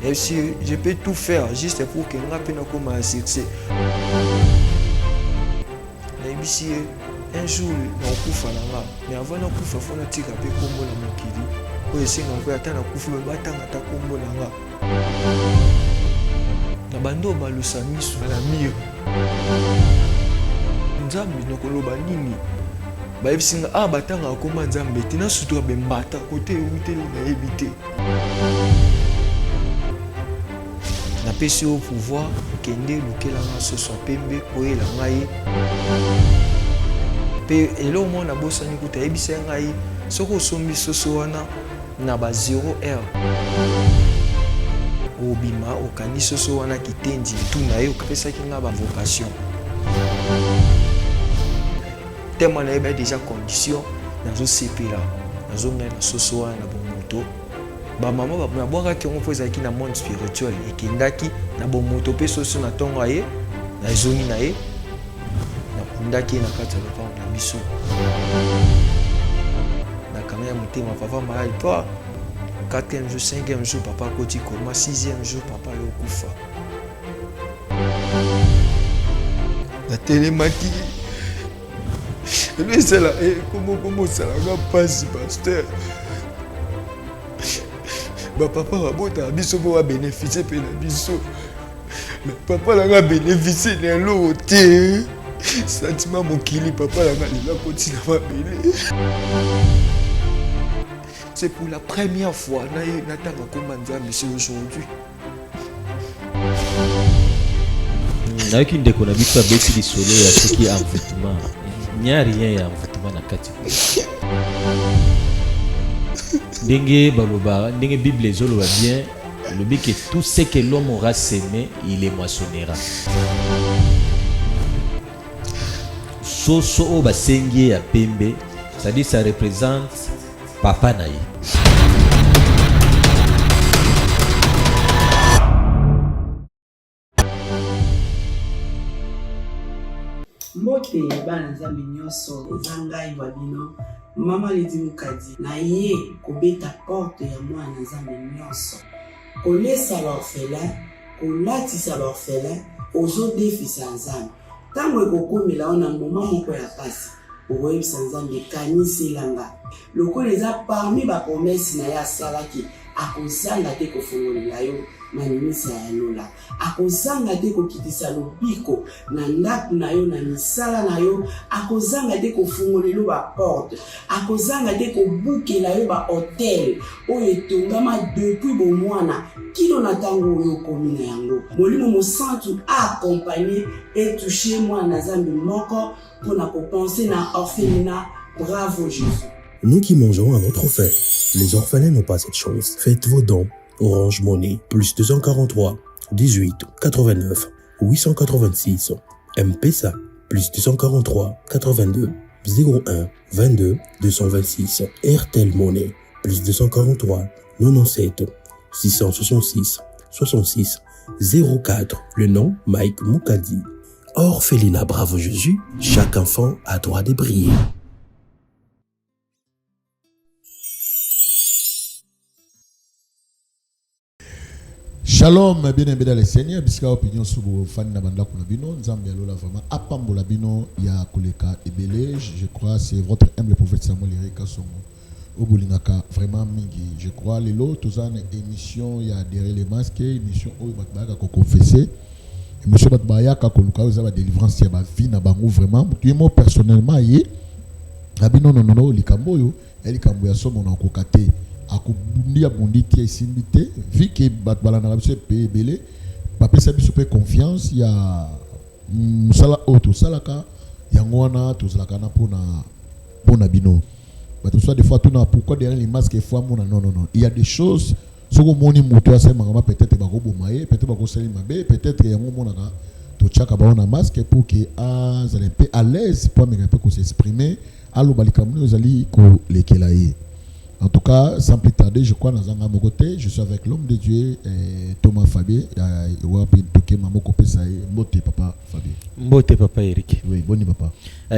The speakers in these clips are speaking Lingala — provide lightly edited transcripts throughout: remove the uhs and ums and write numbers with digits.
Et si je peux tout faire juste pour que nga pe na koma succès. Et si un jour na kufa na nga, mais avant na kufa faut na tika pe kombo na mokili. Oyo singa ko ata na kufa ba tanga ta kombo na nga. Na bando balusa miso na mire. Nzambi nokoloba nini? Bayebisinga batanga akoma nzambe tina sutura bembata kote uteli na ebité. Na pesi au pouvoir kende lukela nga soso pembe oyela ngai. Pe elo mo na bosani kuta ebisa ngai soko sombi soso wana na ba 0R. Obima okani soso wana kitendi tuna yo kapesa kinga ba vocation. Tellement na déjà condition nazo sepela nazo ngai na soso wana na bomoto. Ba mama ba boka ki on poza ki na monde spirituel ekendaki na bomoto pe soso na tonga ye na zoni na ye na kundaki na kati ya papa na biso. Na kamera motema papa malade pas 4e jour 5e jour papa koti koma 6e jour papa yo kufa. La télémati lui c'est là et comment ça la passe pasteur. Ba papa va bota biso bo va bénéficier pe na biso. Mais papa la va bénéficier de l'autre. Sentiment mon kili papa la va continue à bénéficier. C'est pour la première fois na tanga komba nzambe c'est aujourd'hui. Avec une déconnabique à Betty du soleil à ce qui est envoûtement. Il n'y a rien à envoûtement dans Kati. Dengue Baloba, Dengue Bible Zolo va bien. Le but que tout ce que l'homme aura sémé, il les moissonnera. Soso Basengi à Pembe, c'est-à-dire ça représente Papa Naï. Mbote bana nzambe nyonso eza ngai babino mama Ledi Mukadi na ye kobeta porte ya mwana nzambe nyonso kolesa l'orphelin kolatisa l'orphelin ozodefisa nzambe ntango ekokomela ona moma moko ya pasi okoyebisa nzambe kaniselanga lokola eza parmi bapromese na ye asalaki akozanga te kofongolela yo manimisa ya lola akozanga te kokitisa lobiko na ndako na yo na misala na yo akozanga te kofungolela ba porte akozanga te kobukela yo ba hotel oyo etongama depuis bomwana kilo na tango oyo komi na yango molimo mosantu accompagner et toucher mwana Nzambe moko mpona kopenser na orphelinat. Bravo Jésus. Nous qui mangeons à notre faim, les orphelins n'ont pas cette chance. Faites vos dons. Orange Money, plus 243 18 89 886. M-Pesa, plus 243 82 01 22 226. Airtel Money, plus 243 97 666 66 04. Le nom Mike Mukadi. Orphelinat Bravo Jésus, chaque enfant a droit de briller. Shalom, bien-aimés dans le Seigneur, bisika opinion sur vos fans na banda kuna bino, nzambe alola vraiment apambola bino ya koleka ebele, je crois c'est votre humble prophète Samuel Erika Songo. Obulingaka vraiment mingi, je crois lelo tozana émission ya derrière les masques, émission oyo batbaka ko confesser. Émission batbaya ka koluka za ba délivrance ya ba vie na bango vraiment, moi personnellement yé abino non likambo yo, likambo ya somo na kokate. Akobundi abondi ti esimbité vu que batbala na biso pe belé bapesa biso pe confiance ya musala auto salaka yango wana tozalaka na pona bino bato soit des fois tuna pourquoi derrière les masques fois mona non il y a des choses soko moni moto asema ngama peut-être bakobomaye peut-être bakosali mabe peut-être yango monaka to chaka ba na masque pour que azale pe à l'aise pour me pe ko s'exprimer alo balikamno ozali ko lekelaye. En tout cas, sans plus tarder, je crois dans un côté, je suis avec l'homme de Dieu, Thomas Fabien. Mbote papa Fabien. Mbote papa Eric. Oui, boni papa.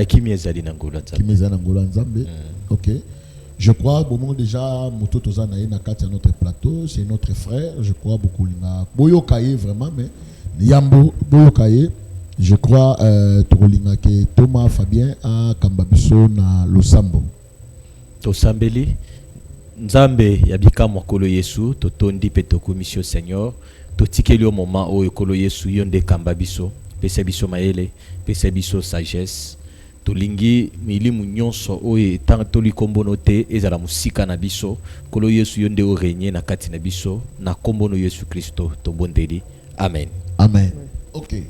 Kimi ezali nangola nzambe. Kimi ezali nangola nzambe. Ok. Je crois, bon, déjà, Moto Tozana na kati à notre plateau, c'est notre frère, je crois beaucoup. Boyo Kaye, vraiment, mais Yambo, Boyo Kaye, je crois, Tokolinga ke Thomas Fabien à Kambabiso na Losambo. Tosambeli, Nzambe yabika mokolo Yesu, totondi pe tokomisio Seigneur, totikeli au moment où yokolo Yesu yonde Kambabiso, pesa biso maele, pesa biso sagesse. Tolingi milimu nyonso oye tant toli kombono te ezala musika na biso kolo Yesu yonde o régner na kati na biso na kombono Yesu Kristo to bondeli. Amen. Amen. OK.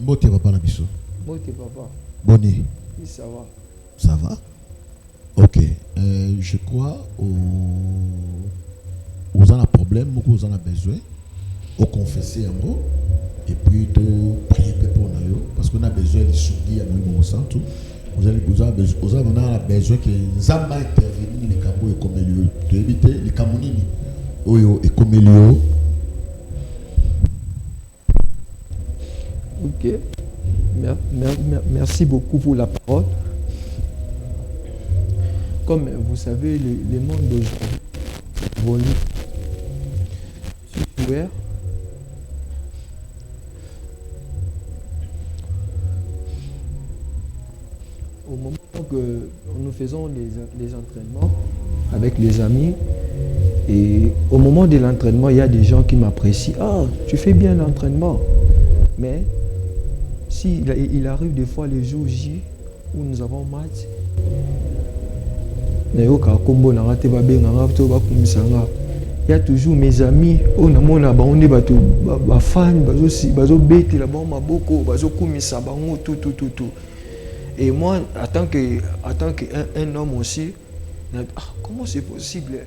Mbote papa na biso. Mbote papa. Boni. Oui, ça va. Ça va? OK. Je crois aux en a problème, beaucoup aux en a besoin. Au confesser un mot et puis de prier pour nous parce qu'on a besoin de soutenir à nous au centre. Vous avez besoin que Zamba intervenir les cambos et comme lieu de éviter les camonini oyo et comme lieu. OK. Merci beaucoup pour la parole. Comme vous savez, le monde d'aujourd'hui est ouvert. Au moment que nous faisons les entraînements avec les amis, et au moment de l'entraînement, il y a des gens qui m'apprécient. Ah, tu fais bien l'entraînement. Mais si il arrive des fois les jours J où nous avons match, il y a toujours mes amis, tout. Et moi, en tant qu'un homme aussi, comment c'est possible?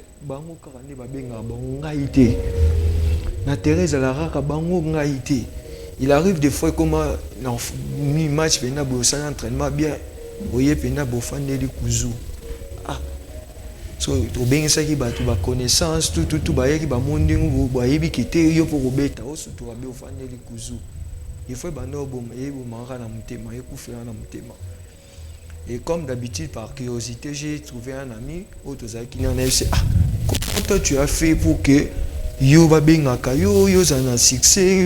Il arrive des fois comme dans un match, il y a un entraînement bien, il y a un kuzu. So, tu bien ça qui tu connaissance, tout, qui va monter, qui quitter, il faut rebêter, aussi tu vas bien faire les kuzu. Il faut bien nous et comme d'habitude, par curiosité, j'ai trouvé un ami, qui en a dit, comment toi tu as fait pour que yo va bien yo zana succès,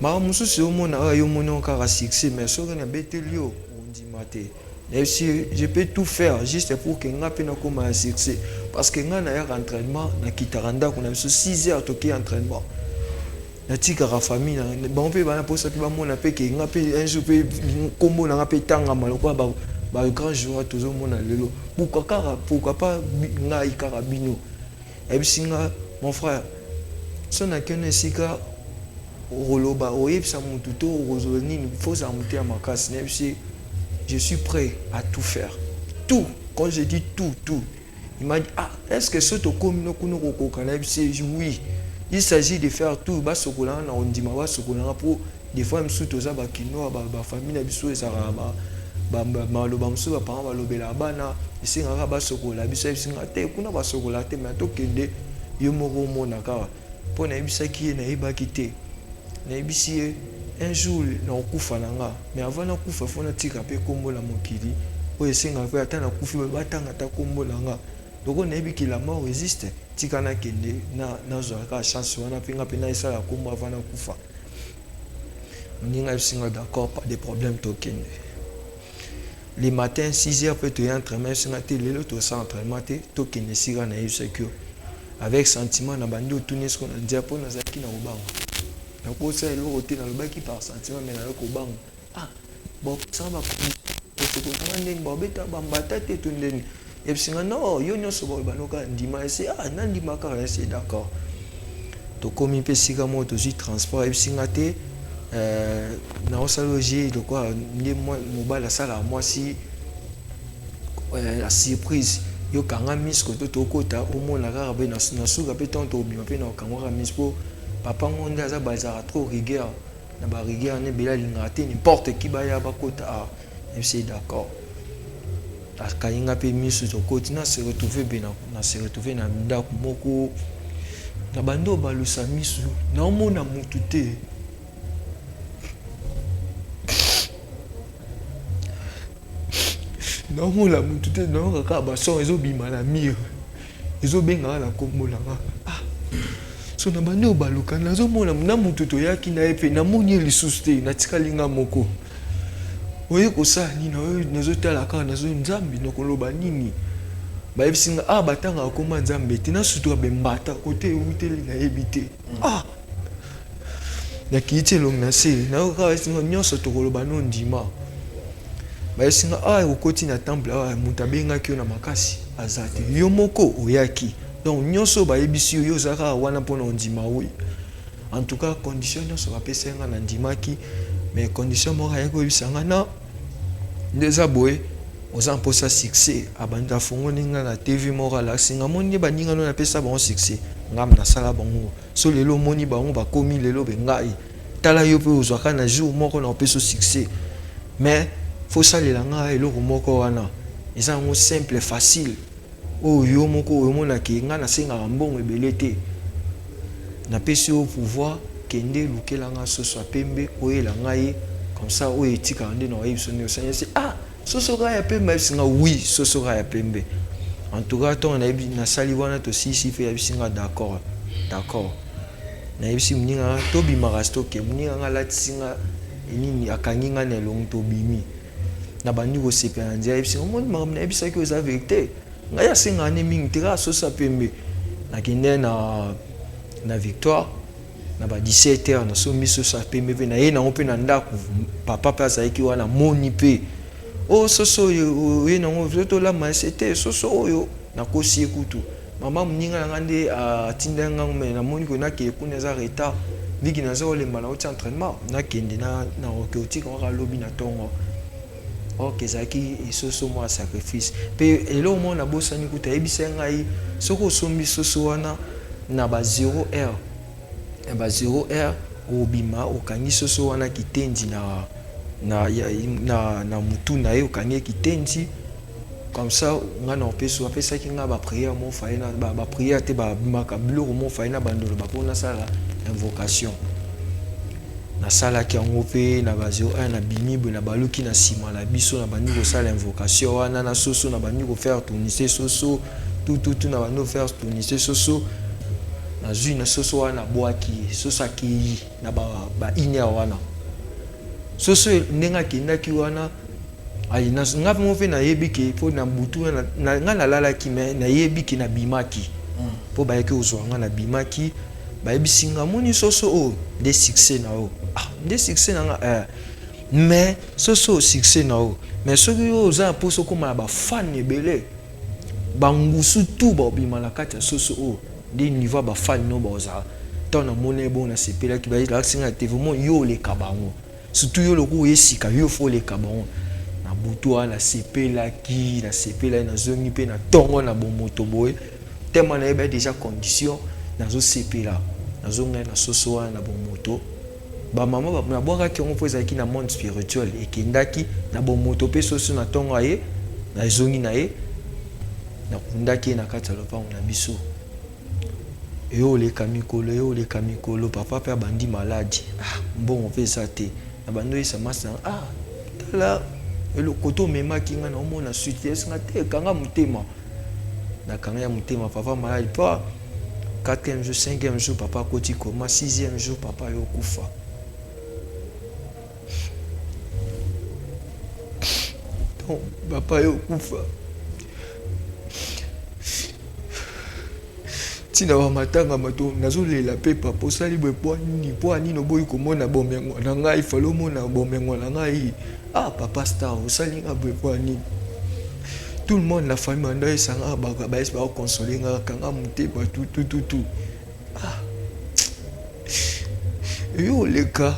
ma musu si omona yo mono kara succès, mais so na betelio on dit maté. Je peux tout faire juste pour que nga pena comme un succès parce que nga na ya entraînement na kitaranda qu'on a 6 heures toqué entraînement. Na tika la famille bon pe ba pour ça pe ba mona pe que nga pe un jour pe combo na pe tanga maloko ba grand jour toujours mona lelo. Pourquoi pas nga ikarabino. Et puis mon frère son na kene sika roloba oyebisa mututo rozolini faut amuter ma casse je suis prêt à tout faire. Tout. Quand je dis tout. Il m'a dit, est-ce que ce que tu oui. Il s'agit de faire tout. On dit, pour des fois, je suis tous les famille, un jour, on kufa nanga, mais avant na kufa fona tika pe kombo la mokili. O esenga fe ata na kufi ba tanga ta kombo nanga. Donc on ebi ki la mort existe. Tika na kende na zo ka chance wana pe nga pe na isa la kombo avant na kufa. Ninga singa d'accord, pas de problème to kende. Les matins 6h peut te entraîner singa te lelo to sa entraînement to kende sira na yusekyo. Avec sentiment na bandi otunis ko na diapo na zaki na obango. Pour ça, il a été dans le bac qui par sentiment, mais dans le banc. Bon, ça va. C'est que quand on est bon, bêta, bambata, t'es tout le monde. Et puis, non, il y a un seul banoka, ndima, c'est nandima, c'est d'accord. Donc, comme il peut s'y gamer, aussi transport, et puis, dans sa logique, de quoi, moi, la salle à moi, si la surprise. Yo kanga mis ko to kota au moins la rabe na suka pe tonto bi pe na kanga mis po papa ngonda za bazara trop rigueur na ba rigueur ne bela lingate n'importe qui ba ya ba kota c'est d'accord la kainga pe mis to kota na se retrouver bena na se retrouver na ndako moko na bando ba lusa misu na mona mutu te naomona mutu te naokaka bason ezobima na mire ezobengaka na kombo nanga so na bandi obaluka nazomona na mutu toyaki na ye mpe namoni ye lisusu te natikali nga moko oye kosala nini oyo nazotala kaka nazo nzambe nakoloba nini bayebisi nga batanga akoma nzambe te nasutuka bembata kote ewuteli nayebi te nakii ti elongi na se nayoka bayebisi nga nyonso tokoloba no ndima bayebisi nga okoti na temple moto abengaki yo na makasi aza te yo moko oyaki donc nyonso bayebisi yo ozalaka wana mpona ondima oyo en tout cas condition nyonso bapesa nga na ndimaki mais condition moko ayaki koyebisa nga na nde eza boye oza mposa succès abandi afongoli nga na tv moko alakisi nga moni baninga no napesa bango succès ngam nasala bango so lelo omoni bango bakomi lelo bengai tala yo mpe ozwaka na jour moko na opesa succès mais faut salela nga eloko moko wana eza yango simple facile oyo yo moko oyomonaki nga nasengaka mbongo ebele te napesi yo pouvoir kende lukela nga soso apembe oyela ngai comme ça oyo etikaka nde na wayebiso nde osanya se soso kaka ya pembe ayebisi nga oui soso kaka ya pembe en tout cas ntongo nayebi nasali wana tosisi mpe yebisi nga d'accord nayebisi moninga nga tobimaka stoke moninga nga alatisi nga enini akangi nga na elongi tobimi na bandi kosepela na nzela ayebisi nga omoni makambo nayebisaki oyo eza verité ngai asengaka ne mingi te kaka soso apembe nakende na victoire na ba 17h nasombi soso apembe mpe naye nango mpe na ndako papa mpe azalaki wana moni mpe soso oyo oye nango tolama ese soso oyo nakosi ye kutu mama moninga na nga nde atindaki ngango me namoni ko nakeye kuna eza retard viki naza kolemba na oti entraînement nakende na oke otika kaka lobi na ntongo ok ezalaki esoso mwa sacrifice mpe eloko moko nabosani kuta ayebisa ngai soki osombi soso wana na ba 0h na ba 0h obima okangi soso wana kitendi na mutu na ye okangi kitendi comme ça nga na opeso apesaki nga bapriere mo faye na bapriere te babimaka biloko mo faye na bandolo bapo nasala invocation nasalaki yango mpe na ba 0 na bimibwe na baluki na nsima na biso na bandi kosala invocation wana na soso na bandi kofaire tournise soso tututu na bandi kofaire tournise soso nazwi na soso wana bwaki soso akei na ba ine wana soso ndenge akendaki wana nga mpe mpe nayebi ke mpo na butu nga nalalaki me nayebi ke nabimaki mpo bayaki kozwa nga nabimaki bayebisi nga moni soso oyo nde succès na oyo nde succès na nga mais soso succès na oyo mais soki oyo oza na mposa okóma na bafan ebele bangusu tu babima na kati ya soso oyo nde niveau ya bafan no bazala ntango namoni ebongo nasepelaki bayelakisi nga te vraiment yo oleka bango surtout yo loko oyesika yo fo oleka bango na butu wana nasepelaki nazongi mpe na ntongo na bomoto boye tema nayebi déjà condition nazosepela nazongai na soso wana na bomoto bamama nabwakaki yango mpo ezalaki na monde spirituel ekendaki na bomoto mpe soso na ntongo aye nazongi na ye nakundaki ye na kati ya lopango na biso eyo oleka mikolo papa mpe abandi maladi mbongo mpe eza te na bando oyesa masi na tala eloko to omemaki nga na omona suite esinga te ekanga motema nakanga ya motema papa maladi mpo 4e jour 5e jour papa akoti koma 6e jour papa yo kufa donc papa yo kufa tina bamatanga mato nazolela mpe papa osali boye po anini oboyi komona bomengo na ngai fale omona bomengo na ngai papa star osali nga boye po anini tout le monde la famille ando esanga baesi bakokonsole nga kanga motema tutututu eyo oleka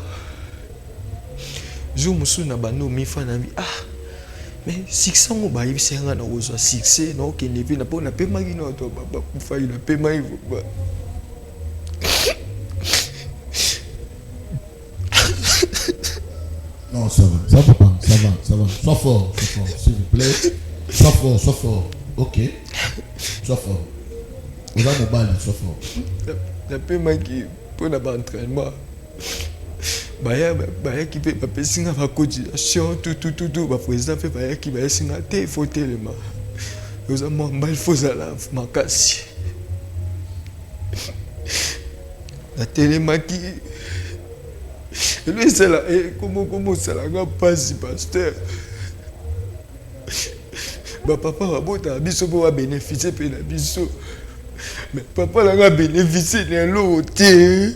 jour mosusu na bando omifa na bi mais succès ngo bayebisi nga na kozwa succès naokende mpe mpo napemaki na bato bakufaki napemaki Non, ça va, papa, ça va. Sois fort, s'il vous plaît. Sois fort. Ok. Sois fort. On va me baller, sois fort. napemaki mpo na baentraînement bayaki mpe bapesinga bacotisation tout baprésident mpe bayaki bayesinga te fo telema oza mwa mbali fo ozala makasi natelemaki elo ezala komo osalanga mpasi paster bapapa babotaka biso mpo babénéficie mpe na biso mais papa nanga bénéficie na eloko te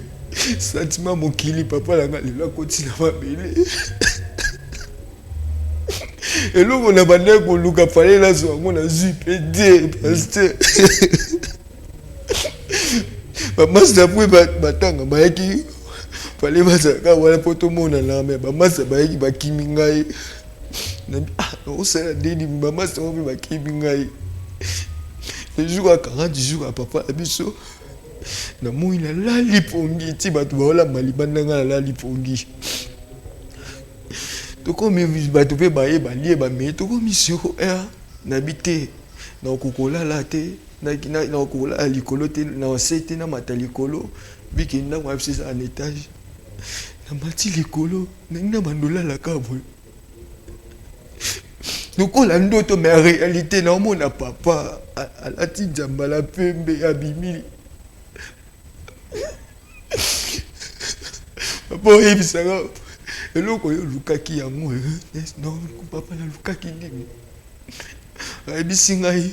sentiment mokili papa nanga lelo akoti na mabele eloko na bandaki koluka fale nazwa yango nazwi mpe te paster bamasa mpe batanga bayaki fale bazalaka wana mpo tomonana me bamasa bayaki bakimi ngai osala ndeni bamasa ngo mpe bakimi ngai le jour à 40 jours à papa na biso namoni nalali pongi ti bato baolamba libanda nga nalali pongi tokomi bato mpe bayeba lieba me tokomi sur air nabi te nakokolala te nakokolala likolo te nase te namata likolo biki ndako na biso eza en étage namati likolo nangi na bandolalaka boye lokola ndoto mais en réalité naomona papa alati njambala pembe abimi papa oyebisaka eloko oyo olukaki yango non papa nalukaki nini ayebisi ngai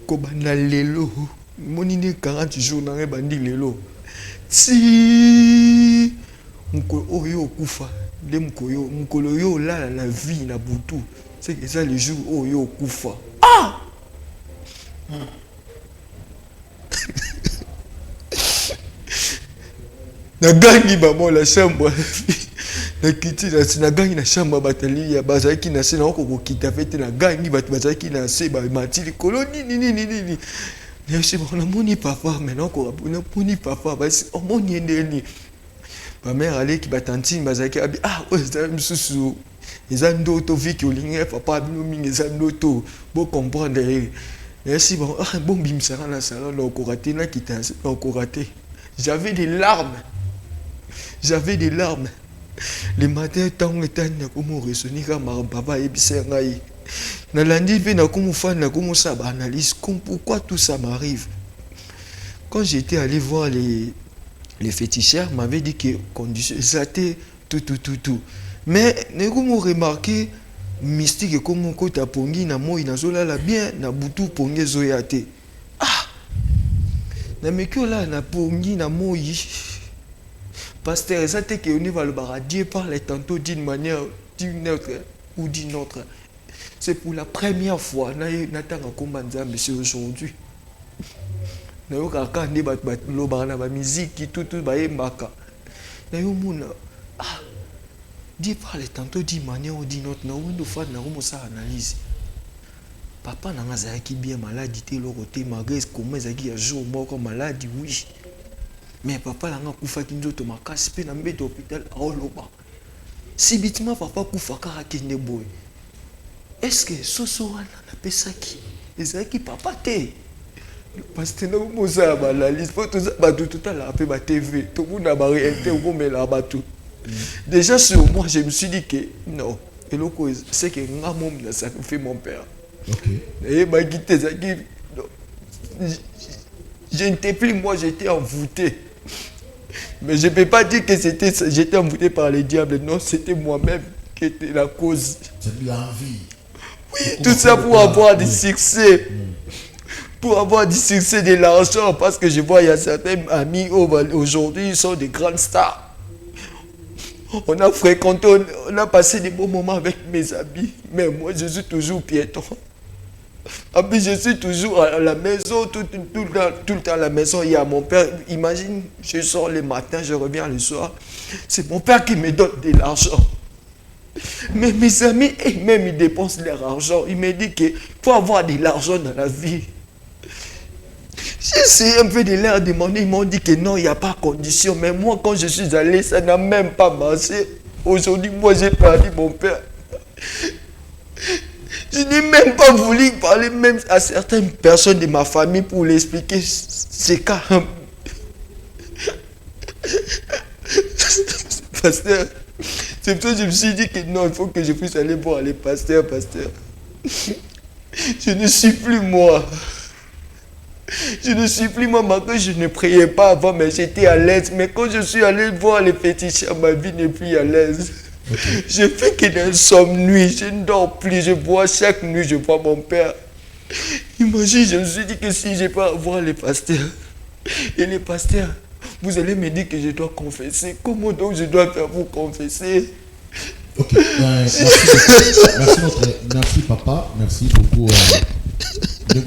kobanda lelo moni nde 40 jours na ngai bandi lelo ti mokolo oyo okufa nde mokolo oyo olala na vie na butu c'est que ça le jour oyo okufa nagangi bamo la chambre nakiti nagangi na chambre batali ya bazaki na se na okokokita fete nagangi bato bazaki na se bamati likolo nini nesi namoni papa maintenant namoni papa basi omoni endeni bamere aleki batantine bazaki abi oyo eza misusu eza ndoto viki olingi papa bino mingi eza ndoto bocomprendre nesi bombimisaka na salon na okoka te nakita na okoka te j'avais des larmes le matin ntango etani nakomi oresoni kaka papa ayebisa ngai nalandi mpe nakomofani nakomosala baanalyse pourquoi tout ça m'arrive. Quand j'étais allé voir les féticheurs m'avaient dit que condition exacte tout mais nakomi remarqué mystique comme okota pongi na moi nazolala bien na butu pongi ezoya te na mekiola na pongi na moi pasteur ça te que on va le baradier par les tantôt d'une manière d'une autre ou d'une autre. C'est pour la première fois natanga komba nzambe c'est aujourd'hui na yo kaka nde bat loba na ba musique tout bayembaka na yo mona Dieu parle tantôt d'une manière ou d'une autre. Nous faire une analyse. Papa n'a pas qui bien malade, il le côté malgré comment il y a jour mort comme malade, oui. Mais papa n'a pas koufa qui nous tombe casse pe na mbé d'hôpital à Oloba. Si bitima papa koufa kara kende boy. Est-ce que soso wana na pesa qui? Ezaki papa te. Parce que nous moza analyse faut tout ça ba tout à la pe ba TV. Tout le monde a réalité ou mais là ba tout. Déjà sur moi, je me suis dit que non. Et le cause, c'est que maman a sacrifié mon père. Ok. Et ma guitare, je n'étais plus moi, j'étais envoûté. Mais je ne peux pas dire que j'étais envoûté par les diables. Non, c'était moi-même qui était la cause. C'est de l'envie. Oui, tout ça pour avoir du succès. Pour avoir du succès, de l'argent. Parce que je vois, il y a certains amis aujourd'hui, ils sont des grandes stars. On a fréquenté, on a passé des bons moments avec mes amis. Mais moi, je suis toujours piéton. Et puis, je suis toujours à la maison, tout le temps à la maison. Il y a mon père. Imagine, je sors le matin, je reviens le soir. C'est mon père qui me donne de l'argent. Mais mes amis, eux-mêmes, ils dépensent leur argent. Il me dit qu'il faut avoir de l'argent dans la vie. J'ai essayé un peu de leur demander, ils m'ont dit que non, il n'y a pas de condition. Mais moi, quand je suis allé, ça n'a même pas marché. Aujourd'hui, moi, j'ai perdu mon père. Je n'ai même pas voulu parler même à certaines personnes de ma famille pour leur expliquer ces cas. pasteur. C'est pour ça que je me suis dit que non, il faut que je puisse aller voir les pasteurs, pasteur. Je ne suis plus moi. Je ne suis plus moi, quand je ne priais pas avant, mais j'étais à l'aise. Mais quand je suis allé voir les féticheurs, ma vie n'est plus à l'aise. Okay. Je fais que d'insomnie, je ne dors plus, je vois chaque nuit, je vois mon père. Imagine, je me suis dit que si je peux voir les pasteurs, et les pasteurs, vous allez me dire que je dois confesser. Comment donc je dois faire pour confesser? Ok, merci papa, merci beaucoup. Dans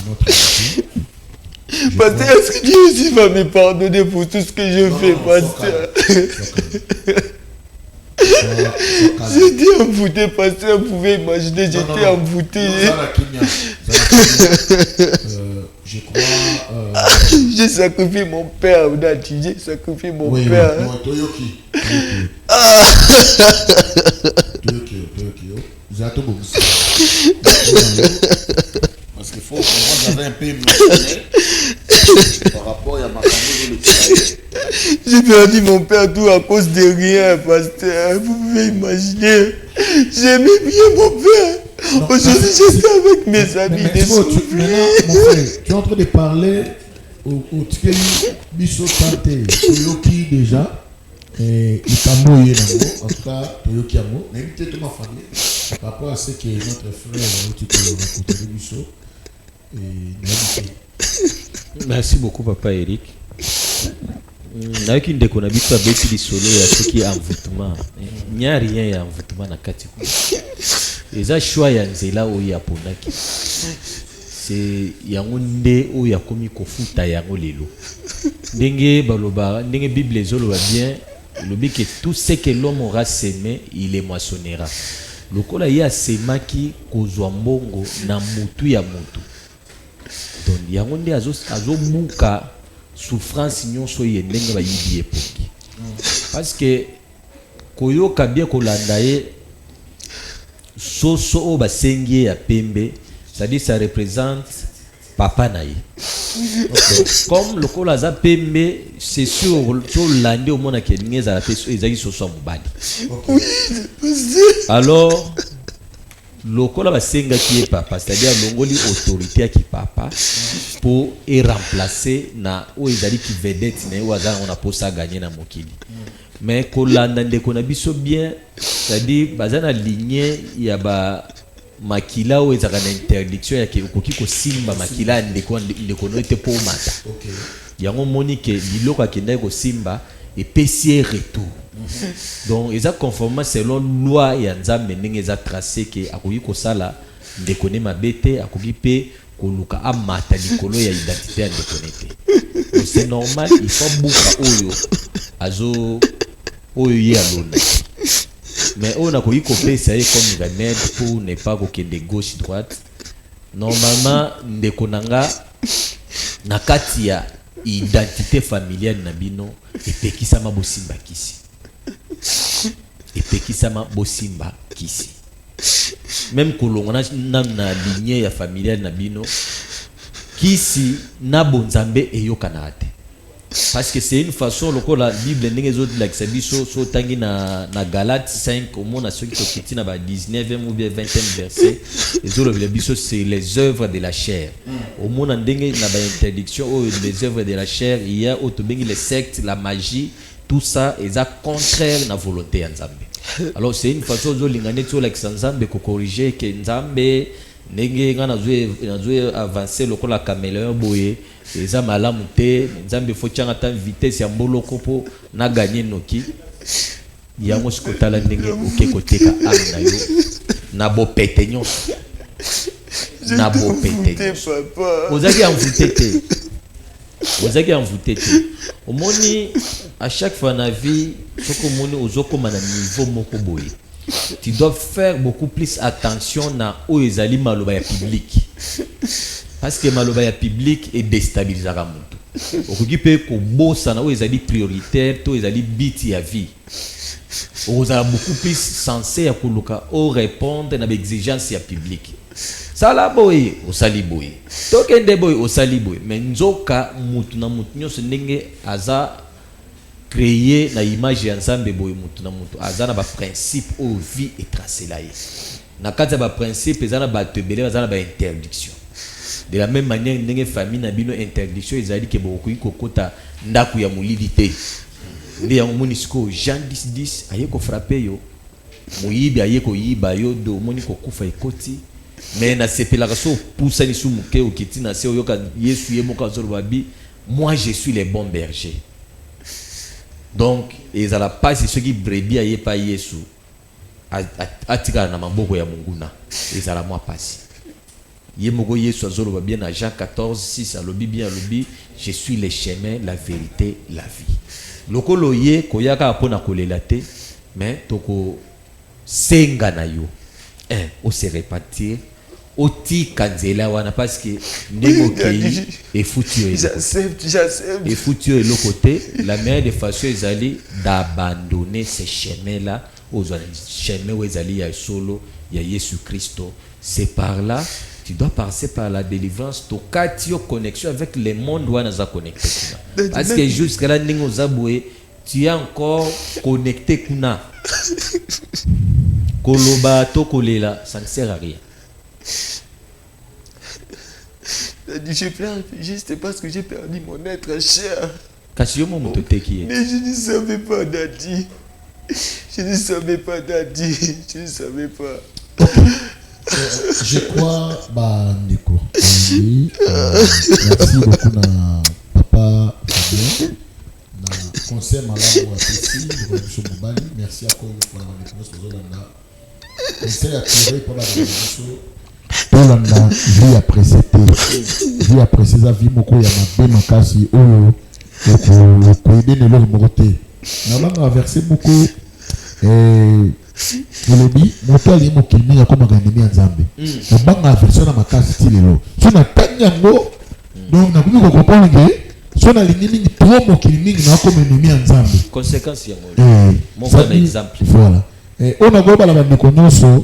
notre pasteur, est-ce que Dieu aussi va me pardonner pour tout ce que je fais, pasteur? J'étais envoûté, pasteur, vous pouvez imaginer, j'étais envoûté. Je crois. J'ai sacrifié mon père, j'ai sacrifié mon père. Toyoki. Parce qu'il faut comprendre, j'avais un peu émotionnel par rapport à ma famille. J'ai perdu mon père tout à cause de rien, pasteur. Vous pouvez imaginer. J'aimais bien mon père. Aujourd'hui, j'étais avec mes amis. Mon frère, tu es en train de parler au Tikeli Bisso Tante, Toyoki déjà. Et il t'a mouillé en tout cas, Toyoki Amo. N'invitez toute ma famille par rapport à ce que notre frère a dit Bisso. Merci beaucoup, papa Eric. Avec une déconnabition avec les solos et ce qui est envoûtement. Il n'y a rien d'envoûtement dans la catégorie. Et ça, choix y a nzela où il y a ponaki. C'est yangonde où il y a commis kofuta yango lelo. Dengue baloba, dengue Bible les olo va bien. Le but que tout ce que l'homme aura semé, il les moissonnera. Le kola y a semaki kozwa mbongo na mutu ya mutu. Donc yangonde azo muka souffrance nyonso ye ndenge ba yibi epoki. Parce que koyoka bien kolanda ye soso o basengi ya pembe, c'est-à-dire ça représente papa naï. Okay. Comme le kola za pembe, c'est sûr to lande au mona ke ngeza la peso ezaki soso mubadi. Alors le kola basenga qui est papa, c'est-à-dire longoli autorité qui papa pour remplacer na o ezali ki vedette na waza on a posa gagner na mokili. Mais kolanda ndeko na biso bien, c'est-à-dire bazana lignée ya ba makila o ezaka na interdiction ya ke okoki ko simba makila ndeko no ete po mata. OK. Yango moni ke biloko akenda ko simba et pesier retour. Donc ils ont conformément selon loi ya nzambe ndenge eza tracé ke akoki ko sala ndeko ne mabete akoki pe koluka amata likolo ya identité ya ndeko nete. C'est normal, il faut buka oyo ye alona. Mais on a koyi ko pesa ye comme remède pour ne pas kokende gauche droite. Normalement ndeko nanga na kati ya identité familiale na bino epekisama bosimba kisi. Epekisama bosimba kisi. Même kolongana na lignée ya familiale na bino kisi na bonzambe eyokana ate. Parce que c'est une façon loko la Bible ndenge zo la kisabiso so tangi na Galates 5 au monde ceux qui sont na ba 19e ou bien 20e verset ezo le biso c'est les œuvres de la chair. Au monde ndenge na ba interdiction ou les œuvres de la chair, il y a autobengi les sectes, la magie, tout ça est contraire na volonté ya Nzambe. Alors c'est une façon zo lingane to la kisanzambe ko corriger que Nzambe ndenge ngana zo avancer loko la caméléon boye eza malamu te Nzambe faut tianga ta vitesse ya mboloko po na gagner noki yango sikotala ndenge oke koteka amna yo na bo pete nyonso na bo pete ozaki envoûté te omoni à chaque fois na vie soko moni ozokoma na niveau moko boye tu dois faire beaucoup plus attention na oyo ezali maloba ya public. Parce que maloba ya public est déstabilisera mutu. Okoki pe ko bossa na oyo ezali prioritaire to ezali biti ya vie. Oza beaucoup plus sensé ya koluka o répondre na exigence ya public. Sala boy osali boy. Tokende boy osali boy. Mais nzoka mutu na mutu nyonso ndenge aza créer na image ya nzambe boye mutu na mutu azana ba principe au vie et tracé là na kati ba principe ezana ba tebele azana ba interdiction de la même manière ndenge famille na bino interdiction ezali ke bokoki kokota ndaku ya mulili te ndi ya munisiko Jean 10:10 aye ko frapper yo muyibi aye ko yiba yo do moni ko kufa ekoti mais na sepelaka so poussa ni sumuke okiti na se oyoka Yesu ye moka zorobabi moi je suis le bon berger. Donc ils ala passe ce qui brebis aye pa Yesu atika na maboko ya munguna ezala moi passe ye moko Yesu azorobabi na Jean 14:6 alobi bien alobi je suis le chemin la vérité la vie. Lokolo ye koyaka pona kolela te mais toko senga na yo o se répartir oti kanzela wana parce que ndego kei et foutu et foutu et le côté la meilleure des façons ezali d'abandonner ces chemins là aux chemins où ezali ya solo ya Jésus Christo. C'est par là tu dois passer par la délivrance to katio connexion avec le monde où on est connecté parce que jusqu'à là ndingo zaboué tu es encore connecté kuna koloba to kolela ça ne sert à rien. Je pleure juste parce que j'ai perdu mon être cher. Mais je ne savais pas, Daddy. Je ne savais pas, Daddy. Je ne savais pas. Je crois, Nico. Merci beaucoup, papa Fabien. Conseil malade ou apprécié. Merci à quoi pour la réponse aux Hollandais. Conseil à tirer pour la réponse. Holanda, vie appréciée. Vie appréciée, la vie moko ya mabe makasi oyo ko aider ne leur moté. Na banga verser moko lobi moto ali mokimi ya koma ganimi ya Nzambe. Na banga version na makasi ti lelo. So na tanyango donc na ko comprendre que so na lingi mingi trop mokimi na koma ennemi ya Nzambe. Conséquence ya mo. Mon exemple. Voilà. On a go bala ba nyonso.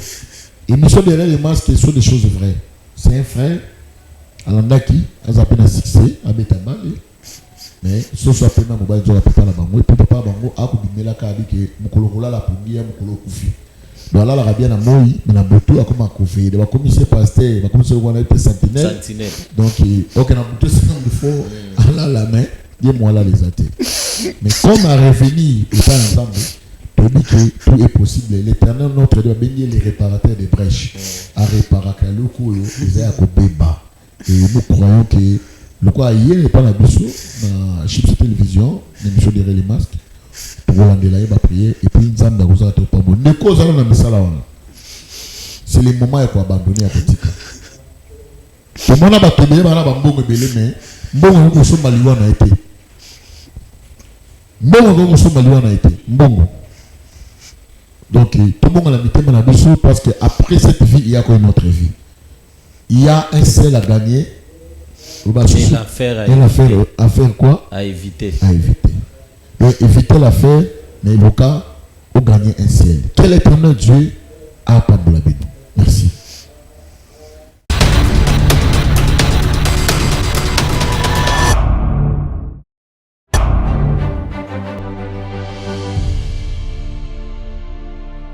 Et nous sommes derrière les masques, sont des choses vraies. C'est un frère, Alandaki, a appelé un succès, à Betabali. Mais ce soit appelé un mobile, je papa la bango, et puis papa bango, a coupé la carte que Mukolola la pungia, Mukolo Koufi. Donc là, la rabia na moi, mais na boto a comme un Koufi. Il va commisser pasteur, il va commisser le être sentinelle. Donc, ok, na boto, c'est comme il faut, Allah la main, dis-moi là les athées. Mais comme à revenir, et pas ensemble, dit que tout est possible. L'Éternel notre Dieu a béni les réparateurs des brèches. À réparer le coup, ils ont bébé. Et nous croyons que le quoi hier n'est pas la biso, na Chips Télévision, l'émission derrière les masques. Pour Hollande là, il va prier. Et puis nous avons des pas bon. Ne cause alors dans ça là. C'est le moment où il faut abandonner à petit. Tout le monde a battu bien, là, bambou belé mais bon, on sommes maliwa na été. Bon, on sommes maliwa na été. Bon. Donc, tout le monde a mis la mission parce qu'après cette vie, il y a quoi une autre vie. Il y a un ciel à gagner. Et l'affaire à faire quoi? À éviter. À éviter. Donc, éviter l'affaire, mais le cas, pour gagner un ciel. Quel éternel Dieu a Pambolabino. Merci.